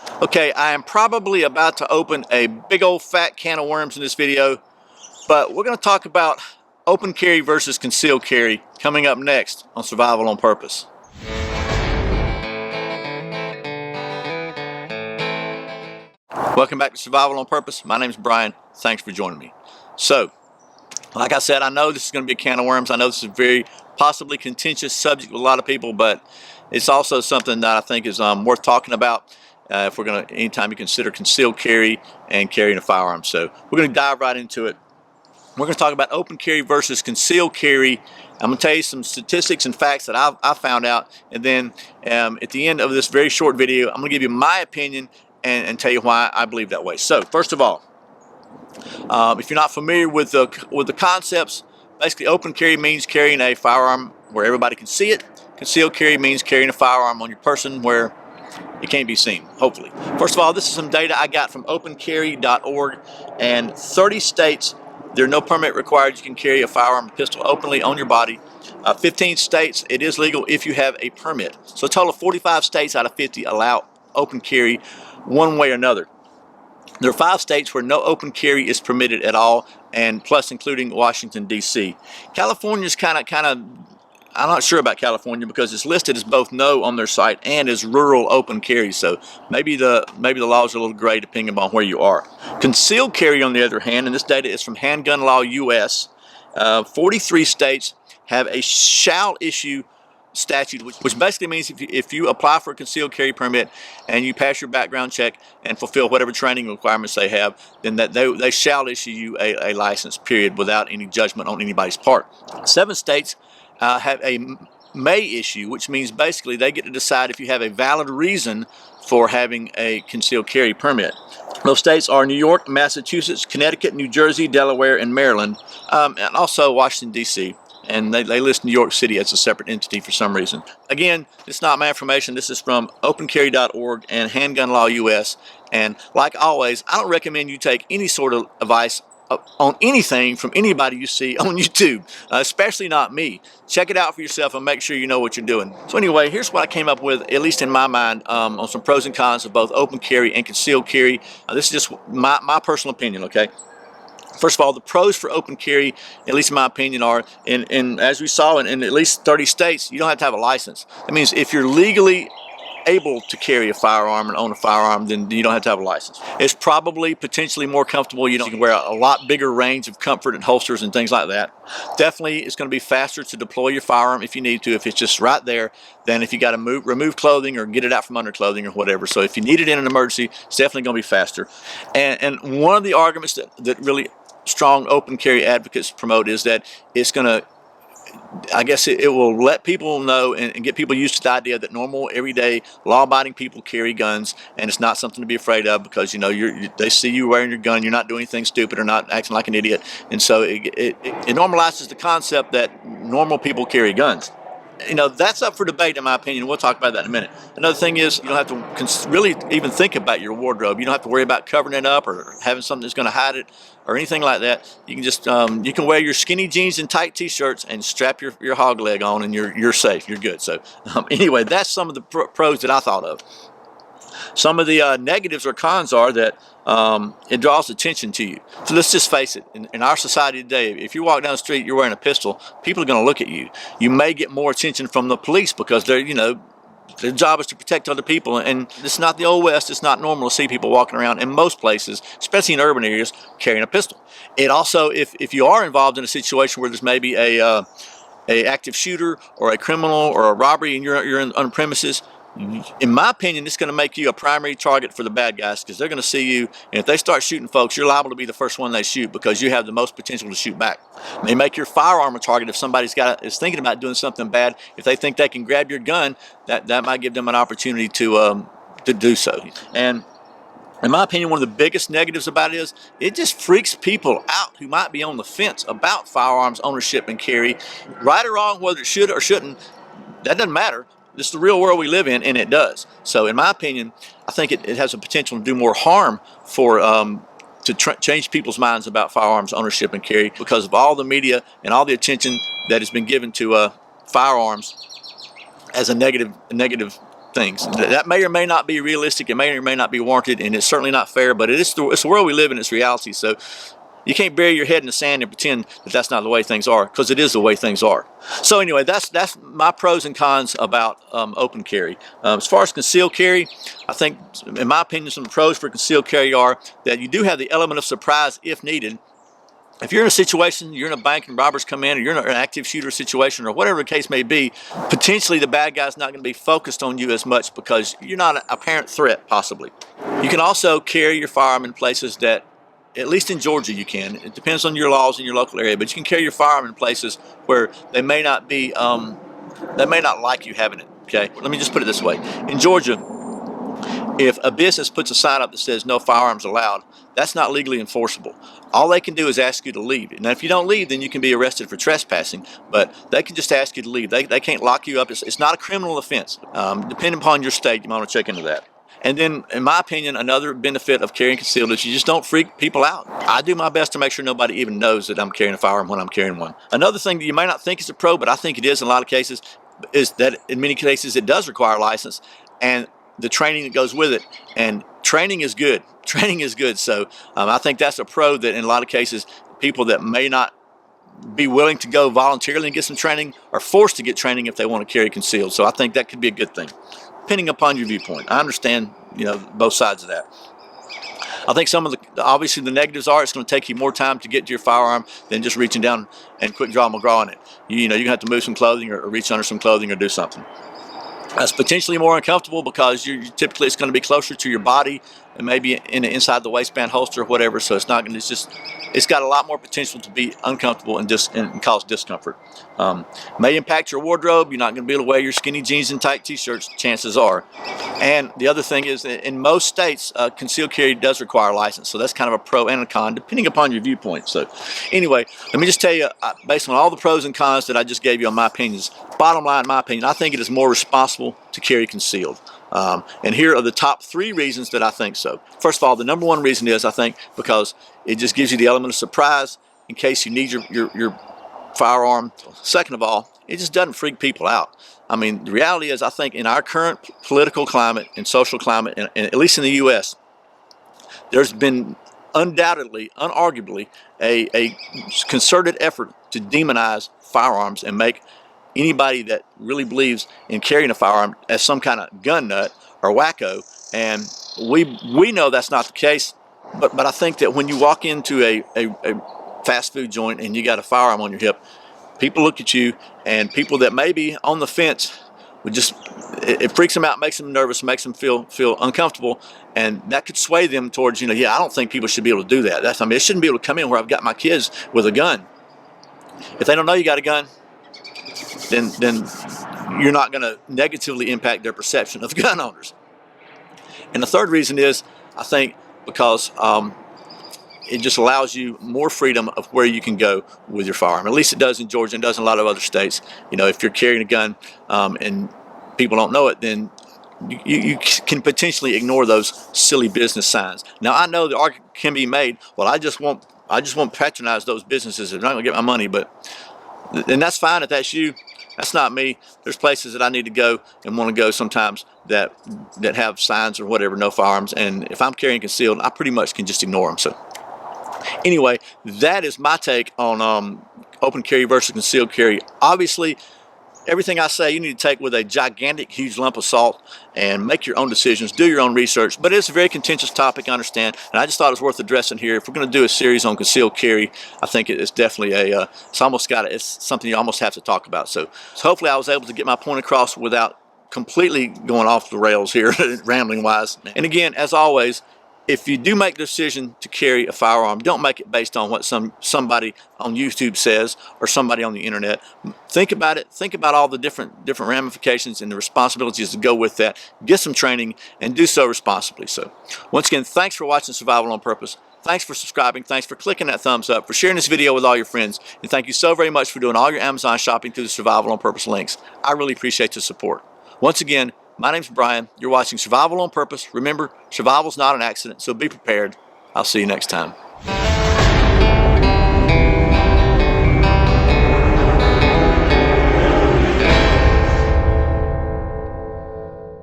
Okay, I am probably about to open a big old fat can of worms in this video, but we're going to talk about open carry versus concealed carry coming up next on Survival on Purpose. Welcome back to Survival on Purpose. My name is Brian. Thanks for joining me. So, like I said, I know this is going to be a can of worms. I know this is a very possibly contentious subject with a lot of people, but it's also something that I think is worth talking about. If we're going to, anytime you consider concealed carry and carrying a firearm. So we're going to dive right into it. We're going to talk about open carry versus concealed carry. I'm going to tell you some statistics and facts that I found out, and then at the end of this very short video, I'm going to give you my opinion and tell you why I believe that way. So first of all, if you're not familiar with the concepts, basically open carry means carrying a firearm where everybody can see it. Concealed carry means carrying a firearm on your person where it can't be seen, hopefully. First of all, this is some data I got from opencarry.org, and 30 states, there's no permit required. You can carry a firearm or pistol openly on your body. 15 states, it is legal if you have a permit. So a total of 45 states out of 50 allow open carry one way or another. There are 5 states where no open carry is permitted at all, and plus including Washington, D.C. California's kind of, I'm not sure about California because it's listed as both no on their site and as rural open carry. So maybe the laws are a little gray depending upon where you are. Concealed carry, on the other hand, and this data is from Handgun Law US, 43 states have a shall issue statute, which basically means if you apply for a concealed carry permit and you pass your background check and fulfill whatever training requirements they have, then that they shall issue you a license, period, without any judgment on anybody's part. 7 states have a may issue, which means basically they get to decide if you have a valid reason for having a concealed carry permit. Those states are New York, Massachusetts, Connecticut, New Jersey, Delaware, and Maryland, and also Washington, D.C. And they list New York City as a separate entity for some reason. Again, it's not my information. This is from opencarry.org and Handgun Law US. And like always, I don't recommend you take any sort of advice on anything from anybody you see on YouTube, especially not me. Check it out for yourself and make sure you know what you're doing. So anyway, here's what I came up with, at least in my mind, on some pros and cons of both open carry and concealed carry. This is just my personal opinion, okay? First of all, the pros for open carry, at least in my opinion, are, as we saw in at least 30 states, you don't have to have a license. That means if you're legally able to carry a firearm and own a firearm, then you don't have to have a license. It's probably potentially more comfortable. You can wear a lot bigger range of comfort and holsters and things like that. Definitely, it's going to be faster to deploy your firearm if you need to, if it's just right there, than if you got to remove clothing or get it out from under clothing or whatever. So if you need it in an emergency, it's definitely going to be faster. And one of the arguments that really strong open carry advocates promote is that it's going to, I guess it will let people know and get people used to the idea that normal, everyday, law-abiding people carry guns, and it's not something to be afraid of because, they see you wearing your gun, you're not doing anything stupid or not acting like an idiot. And so it normalizes the concept that normal people carry guns. That's up for debate, in my opinion. We'll talk about that in a minute. Another thing is you don't have to really even think about your wardrobe. You don't have to worry about covering it up or having something that's going to hide it or anything like that. You can just you can wear your skinny jeans and tight t-shirts and strap your hog leg on, and you're safe. You're good. So anyway, that's some of the pros that I thought of. Some of the negatives or cons are that it draws attention to you. So let's just face it, in our society today, if you walk down the street, you're wearing a pistol, people are going to look at you. You may get more attention from the police because they're, their job is to protect other people, and it's not the old west. It's not normal to see people walking around in most places, especially in urban areas, carrying a pistol. It also, if you are involved in a situation where there's maybe a active shooter or a criminal or a robbery and you're on premises, in my opinion, it's going to make you a primary target for the bad guys because they're going to see you, and if they start shooting folks, you're liable to be the first one they shoot because you have the most potential to shoot back. They make your firearm a target if somebody's is thinking about doing something bad. If they think they can grab your gun, that might give them an opportunity to do so. And in my opinion, one of the biggest negatives about it is it just freaks people out who might be on the fence about firearms ownership and carry. Right or wrong, whether it should or shouldn't, that doesn't matter. This is the real world we live in, and it does. So in my opinion, I think it has the potential to do more harm to change people's minds about firearms ownership and carry because of all the media and all the attention that has been given to firearms as a negative things. That may or may not be realistic, it may or may not be warranted, and it's certainly not fair, but it's the world we live in, it's reality. So you can't bury your head in the sand and pretend that that's not the way things are, because it is the way things are. So anyway, that's my pros and cons about open carry. As far as concealed carry, I think, in my opinion, some of the pros for concealed carry are that you do have the element of surprise if needed. If you're in a situation, you're in a bank and robbers come in, or you're in an active shooter situation, or whatever the case may be, potentially the bad guy's not going to be focused on you as much because you're not an apparent threat, possibly. You can also carry your firearm in places that, at least in Georgia, you can. It depends on your laws in your local area, but you can carry your firearm in places where they may not be, they may not like you having it. Okay, let me just put it this way: in Georgia, if a business puts a sign up that says no firearms allowed, that's not legally enforceable. All they can do is ask you to leave. Now, if you don't leave, then you can be arrested for trespassing, but they can just ask you to leave. They can't lock you up. It's not a criminal offense. Depending upon your state, you might want to check into that. And then, in my opinion, another benefit of carrying concealed is you just don't freak people out. I do my best to make sure nobody even knows that I'm carrying a firearm when I'm carrying one. Another thing that you may not think is a pro, but I think it is in a lot of cases, is that in many cases it does require a license and the training that goes with it. And training is good. Training is good. So I think that's a pro, that in a lot of cases, people that may not be willing to go voluntarily and get some training are forced to get training if they want to carry concealed. So I think that could be a good thing, depending upon your viewpoint. I understand, both sides of that. I think some of obviously the negatives are it's going to take you more time to get to your firearm than just reaching down and quick draw McGraw on it. You're going to have to move some clothing or reach under some clothing or do something. That's potentially more uncomfortable because typically it's going to be closer to your body and maybe inside the waistband holster or whatever. So it's not going to. It's got a lot more potential to be uncomfortable and cause discomfort. May impact your wardrobe. You're not going to be able to wear your skinny jeans and tight t-shirts, chances are. And the other thing is that in most states, concealed carry does require a license. So that's kind of a pro and a con, depending upon your viewpoint. So anyway, let me just tell you, based on all the pros and cons that I just gave you on my opinions, bottom line, in my opinion, I think it is more responsible to carry concealed. And here are the top 3 reasons that I think so. First of all, the number 1 reason is, I think, because it just gives you the element of surprise in case you need your firearm. Second of all, it just doesn't freak people out. I mean, the reality is, I think in our current political climate and social climate, and at least in the U.S., there's been undoubtedly, unarguably, a concerted effort to demonize firearms and make anybody that really believes in carrying a firearm as some kind of gun nut or wacko. And we know that's not the case, but I think that when you walk into a fast food joint and you got a firearm on your hip, people look at you, and people that may be on the fence would just, it freaks them out, makes them nervous, makes them feel uncomfortable, and that could sway them towards, I don't think people should be able to do that. They shouldn't be able to come in where I've got my kids with a gun. If they don't know you got a gun, then you're not going to negatively impact their perception of gun owners. And the third reason is, I think, because it just allows you more freedom of where you can go with your firearm. At least it does in Georgia and does in a lot of other states. If you're carrying a gun and people don't know it, then you can potentially ignore those silly business signs. Now, I know the argument can be made, well, I just won't patronize those businesses. They're not going to get my money, and that's fine if that's you. That's not me. There's places that I need to go and want to go sometimes that have signs or whatever, no firearms. And if I'm carrying concealed, I pretty much can just ignore them. So anyway, that is my take on open carry versus concealed carry. Obviously, everything I say you need to take with a gigantic, huge lump of salt and make your own decisions, do your own research. But it's a very contentious topic, I understand, and I just thought it was worth addressing here. If we're going to do a series on concealed carry, I think it's definitely it's something you almost have to talk about. So hopefully I was able to get my point across without completely going off the rails here, rambling wise. And again, as always, if you do make the decision to carry a firearm, don't make it based on what somebody on YouTube says or somebody on the internet. Think about it. Think about all the different ramifications and the responsibilities that go with that. Get some training and do so responsibly. So once again, thanks for watching Survival on Purpose. Thanks for subscribing. Thanks for clicking that thumbs up, for sharing this video with all your friends. And thank you so very much for doing all your Amazon shopping through the Survival on Purpose links. I really appreciate your support. Once again, my name's Brian. You're watching Survival on Purpose. Remember, survival's not an accident, so be prepared. I'll see you next time.